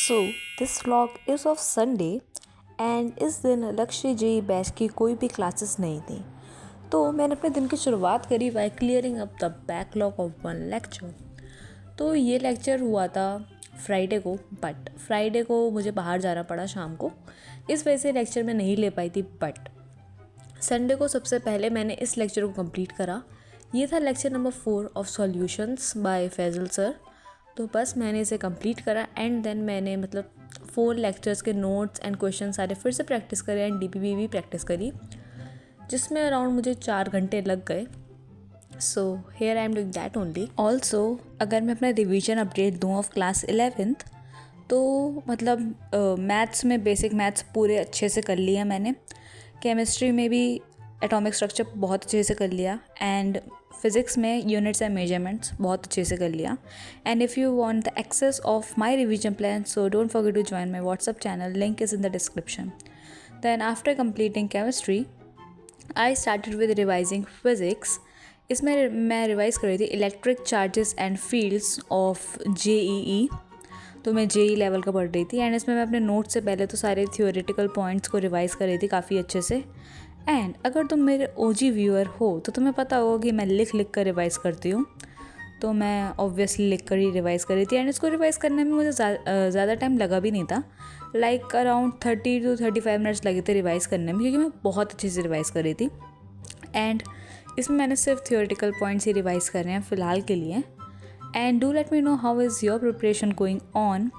So this vlog is of Sunday and इस दिन लक्ष्य जी बैच की कोई भी क्लासेस नहीं थी। तो मैंने अपने दिन की शुरुआत करी by clearing up the backlog of one lecture. तो ये लेक्चर हुआ था फ्राइडे को, बट फ्राइडे को मुझे बाहर जाना पड़ा शाम को, इस वजह से लेक्चर में नहीं ले पाई थी। बट संडे को सबसे पहले मैंने इस लेक्चर को कंप्लीट करा। ये था lecture number 4 of solutions by Faizal sir. तो बस मैंने इसे कंप्लीट करा एंड देन मैंने 4 लेक्चर्स के नोट्स एंड क्वेश्चन सारे फिर से प्रैक्टिस करे एंड डीपीबी भी प्रैक्टिस करी, जिसमें अराउंड मुझे 4 घंटे लग गए। So here I am doing that only. Also अगर मैं अपना रिवीजन अपडेट दूँ ऑफ क्लास 11th, तो मैथ्स में बेसिक मैथ्स पूरे अच्छे से कर लिया मैंने। केमिस्ट्री में भी एटॉमिक स्ट्रक्चर बहुत अच्छे से कर लिया एंड फिज़िक्स में यूनिट्स एंड मेजरमेंट्स बहुत अच्छे से कर लिया। And if you want the access of my revision plan, so don't forget to join my WhatsApp channel, link is in the description. Then after completing chemistry I started with revising physics. इसमें मैं revise कर रही थी electric charges and fields of JEE। तो मैं JEE level का पढ़ रही थी एंड इसमें मैं अपने नोट से पहले तो सारे थियोरेटिकल पॉइंट्स को रिवाइज़ कर रही थी काफ़ी अच्छे से। एंड अगर तुम मेरे OG व्यूअर हो तो तुम्हें पता होगा कि मैं लिख कर रिवाइज़ करती हूँ। तो मैं ऑब्वियसली लिख कर ही रिवाइज़ कर रही थी एंड इसको रिवाइज़ करने में मुझे ज़्यादा टाइम लगा भी नहीं था। लाइक अराउंड 30 to 35 मिनट्स लगे थे रिवाइज़ करने में, क्योंकि मैं बहुत अच्छे से रिवाइज़ कर रही थी। एंड इसमें मैंने सिर्फ थियोरेटिकल पॉइंट्स ही रिवाइज़ कर रहे हैं फ़िलहाल के लिए। And do let me know how is your preparation going on.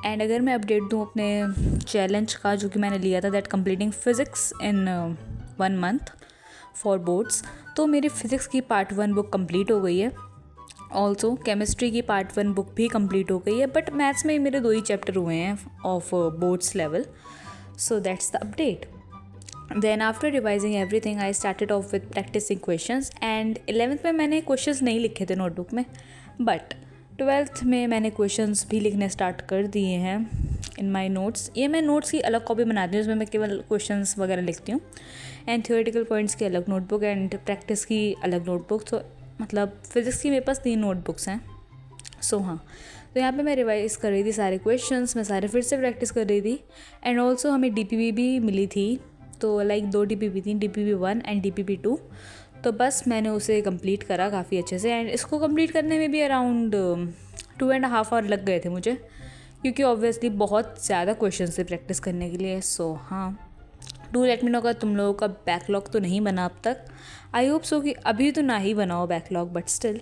And अगर मैं अपडेट दूँ अपने चैलेंज का जो कि मैंने लिया था, that completing physics in 1 month for boards, तो मेरी फ़िज़िक्स की पार्ट 1 बुक कंप्लीट हो गई है। ऑल्सो केमिस्ट्री की पार्ट 1 बुक भी कंप्लीट हो गई है, बट मैथ्स में मेरे 2 ही चैप्टर हुए हैं of boards level. So that's the update. Then after revising everything I started off with practising questions. And 11th में मैंने क्वेश्चंस नहीं लिखे थे नोटबुक में, बट 12th में मैंने क्वेश्चंस भी लिखने स्टार्ट कर दिए हैं इन माय नोट्स। ये मैं नोट्स की अलग कॉपी बनाती हूँ, उसमें मैं केवल क्वेश्चंस वगैरह लिखती हूँ एंड थियोरेटिकल पॉइंट्स की अलग नोटबुक एंड प्रैक्टिस की अलग नोटबुक। तो फिज़िक्स की मेरे पास 3 नोटबुक्स हैं। सो हाँ, तो यहाँ पे मैं रिवाइज़ कर रही थी सारे क्वेश्चंस, मैं सारे फिर से प्रैक्टिस कर रही थी। एंड ऑल्सो हमें DPB भी मिली थी, तो लाइक 2 DPB थी, DPB 1 एंड DPB 2। तो बस मैंने उसे कंप्लीट करा काफ़ी अच्छे से एंड इसको कंप्लीट करने में भी अराउंड 2.5 आवर लग गए थे मुझे, क्योंकि ऑब्वियसली बहुत ज़्यादा क्वेश्चन थे प्रैक्टिस करने के लिए। सो हाँ, डू लेट मी नो अगर तुम लोगों का बैकलॉग तो नहीं बना अब तक। आई होप सो कि अभी तो ना ही बनाओ backlog, but still.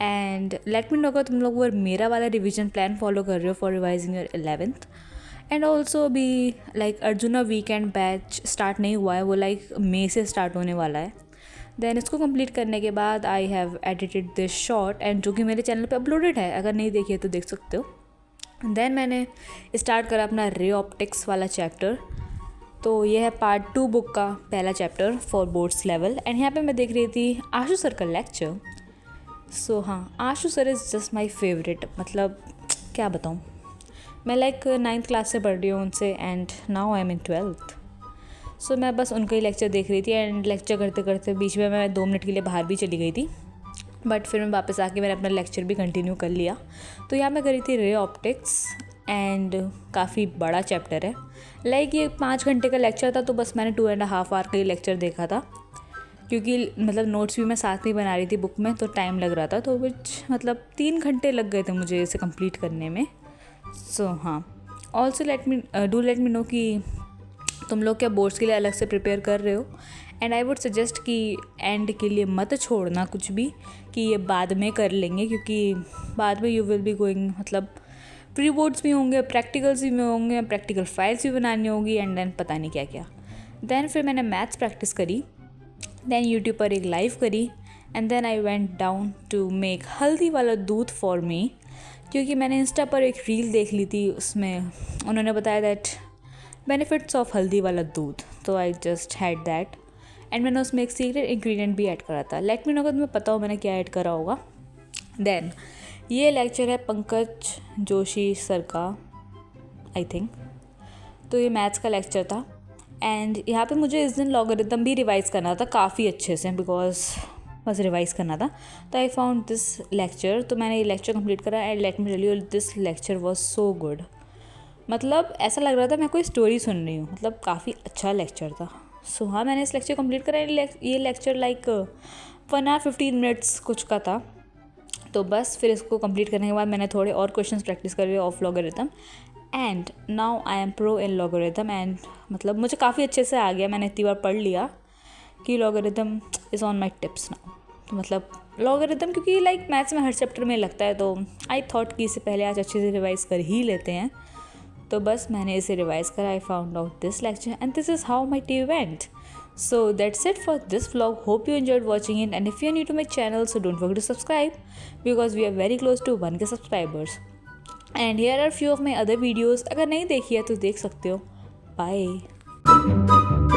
And let me know अगर तुम लोग वो मेरा वाला रिवीजन प्लान फॉलो कर रहे हो for revising your 11th। And also अभी like Arjuna weekend batch start नहीं हुआ है, वो लाइक मई से स्टार्ट होने वाला है। देन इसको कंप्लीट करने के बाद I have edited this short and जो कि मेरे चैनल पे अपलोडेड है, अगर नहीं देखिए तो देख सकते हो। देन मैंने स्टार्ट करा अपना रे ऑप्टिक्स वाला चैप्टर। तो ये है पार्ट 2 बुक का पहला chapter for boards level. And यहाँ पे मैं देख रही थी आशु सर का लेक्चर। सो हाँ, Ashu sir is just my favourite. क्या बताऊँ, मैं लाइक 9th क्लास से पढ़ रही हूँ उनसे and now I am in 12th। सो मैं बस उनका ही लेक्चर देख रही थी एंड लेक्चर करते करते बीच में मैं 2 मिनट के लिए बाहर भी चली गई थी, बट फिर मैं वापस आके मैंने अपना लेक्चर भी कंटिन्यू कर लिया। तो यहाँ मैं करी थी रे ऑप्टिक्स एंड काफ़ी बड़ा चैप्टर है। लाइक ये 5 घंटे का लेक्चर था, तो बस मैंने 2.5 आवर का ही लेक्चर देखा था, क्योंकि नोट्स भी मैं साथ में बना रही थी बुक में, तो टाइम लग रहा था। तो विच 3 घंटे लग गए थे मुझे इसे कंप्लीट करने में। सो हाँ, ऑल्सो लेट मी नो कि तुम लोग क्या बोर्ड्स के लिए अलग से प्रिपेयर कर रहे हो। एंड आई वुड सजेस्ट कि एंड के लिए मत छोड़ना कुछ भी, कि ये बाद में कर लेंगे, क्योंकि बाद में you will be going pre boards भी होंगे, प्रैक्टिकल्स भी होंगे, प्रैक्टिकल फाइल्स भी बनानी होगी एंड देन पता नहीं क्या क्या। देन फिर मैंने मैथ्स प्रैक्टिस करी, देन यूट्यूब पर एक लाइव करी and then I went down to make हल्दी वाला दूध फॉर मी, क्योंकि मैंने इंस्टा पर एक रील देख ली थी, उसमें उन्होंने बताया दैट बेनिफिट्स ऑफ हल्दी वाला दूध। तो I just had that and मैंने उसमें एक सीक्रेट इंग्रेडिएंट भी ऐड करा था। लेट मी नो अगर तुम्हें पता हो मैंने क्या ऐड करा होगा। देन ये लेक्चर है पंकज जोशी सर का, आई थिंक। तो ये मैथ्स का लेक्चर था एंड यहाँ पे मुझे इस दिन लॉगरिथम भी रिवाइज़ करना था काफ़ी अच्छे से, बिकॉज बस रिवाइज़ करना था। तो आई फाउंड दिस लेक्चर, तो मैंने ये लेक्चर कंप्लीट करा and let me tell you this lecture was so good. मतलब ऐसा लग रहा था मैं कोई स्टोरी सुन रही हूँ, मतलब काफ़ी अच्छा लेक्चर था। सो हाँ, मैंने इस लेक्चर कंप्लीट करा। ये लेक्चर लाइक 1 hour 15 minutes कुछ का था। तो बस फिर इसको कंप्लीट करने के बाद मैंने थोड़े और क्वेश्चंस प्रैक्टिस करे of logarithm, and now I am pro in logarithm. And मतलब मुझे काफ़ी अच्छे से आ गया, मैंने इतनी बार पढ़ लिया कि logarithm is on my tips now. तो मतलब लॉगरिथम क्योंकि लाइक मैथ्स में हर चैप्टर में लगता है, तो आई थॉट कि इससे पहले आज अच्छे से रिवाइज़ कर ही लेते हैं। तो बस मैंने इसे रिवाइज़ करा। I found out this lecture and this is how my day went. So that's it for this vlog. Hope you enjoyed watching it, and if you're new to my channel, so don't forget to subscribe because we are very close to 1K subscribers. And here are few of my other videos. अगर नहीं देखी है तो देख सकते हो. Bye.